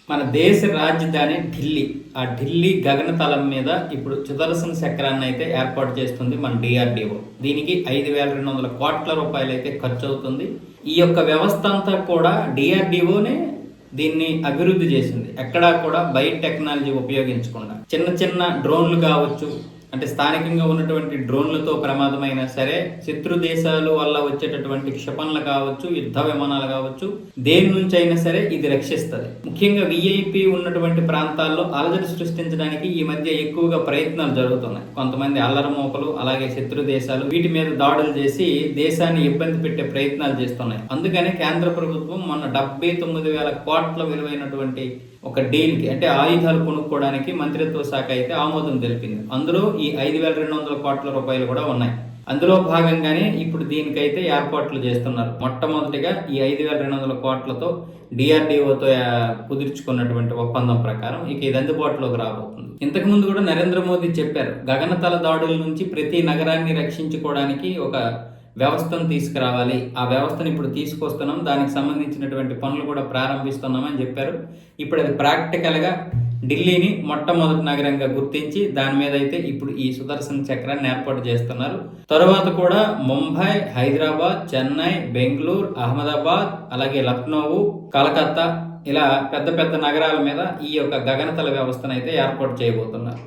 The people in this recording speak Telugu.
మన దేశ రాజధాని ఢిల్లీ. ఆ ఢిల్లీ గగనతలం మీద ఇప్పుడు సుదర్శన చక్రాన్ని అయితే ఏర్పాటు చేస్తుంది మన డిఆర్డిఓ. దీనికి 5,200 కోట్ల రూపాయలు అయితే ఖర్చు అవుతుంది. ఈ యొక్క వ్యవస్థ అంతా కూడా డిఆర్డిఓనే దీన్ని అభివృద్ధి చేసింది. ఎక్కడా కూడా బయట టెక్నాలజీ ఉపయోగించకుండా చిన్న చిన్న డ్రోన్లు కావచ్చు, అంటే స్థానికంగా ఉన్నటువంటి డ్రోన్లతో ప్రమాదమైనా సరే, శత్రు దేశాల వల్ల వచ్చేటటువంటి క్షిపణులు కావచ్చు, యుద్ధ విమానాలు కావచ్చు, దేని నుంచి అయినా సరే ఇది రక్షిస్తుంది. ముఖ్యంగా విఐపి ఉన్నటువంటి ప్రాంతాల్లో అలజడి సృష్టించడానికి ఈ మధ్య ఎక్కువగా ప్రయత్నాలు జరుగుతున్నాయి. కొంతమంది అల్లరమోకలు, అలాగే శత్రు దేశాలు వీటి మీద దాడులు చేసి దేశాన్ని ఇబ్బంది పెట్టే ప్రయత్నాలు చేస్తున్నాయి. అందుకని కేంద్ర ప్రభుత్వం మొన్న 79,000 కోట్ల విలువైనటువంటి ఒక డీల్కి, అంటే ఆయుధాలు కొనుక్కోవడానికి మంత్రిత్వ శాఖ అయితే ఆమోదం తెలిపింది. అందులో ఈ 5,200 కోట్ల రూపాయలు కూడా ఉన్నాయి. అందులో భాగంగానే ఇప్పుడు దీనికైతే ఏర్పాట్లు చేస్తున్నారు. మొట్టమొదటిగా ఈ 5,200 కోట్లతో డిఆర్డిఓతో కుదుర్చుకున్నటువంటి ఒప్పందం ప్రకారం ఇక ఇది అందుబాటులోకి రాబోతుంది. ఇంతకుముందు కూడా నరేంద్ర మోదీ చెప్పారు, గగనతల దాడుల నుంచి ప్రతి నగరాన్ని రక్షించుకోవడానికి ఒక వ్యవస్థను తీసుకురావాలి. ఆ వ్యవస్థను ఇప్పుడు తీసుకొస్తున్నాం, దానికి సంబంధించినటువంటి పనులు కూడా ప్రారంభిస్తున్నామని చెప్పారు. ఇప్పుడు అది ప్రాక్టికల్గా ఢిల్లీని మొట్టమొదటి నగరంగా గుర్తించి దాని మీద అయితే ఇప్పుడు ఈ సుదర్శన చక్రాన్ని ఏర్పాటు చేస్తున్నారు. తరువాత కూడా ముంబై, హైదరాబాద్, చెన్నై, బెంగళూరు, అహ్మదాబాద్, అలాగే లక్నో, కలకత్తా ఇలా పెద్ద పెద్ద నగరాల మీద ఈ యొక్క గగనతల వ్యవస్థను అయితే ఏర్పాటు చేయబోతున్నారు.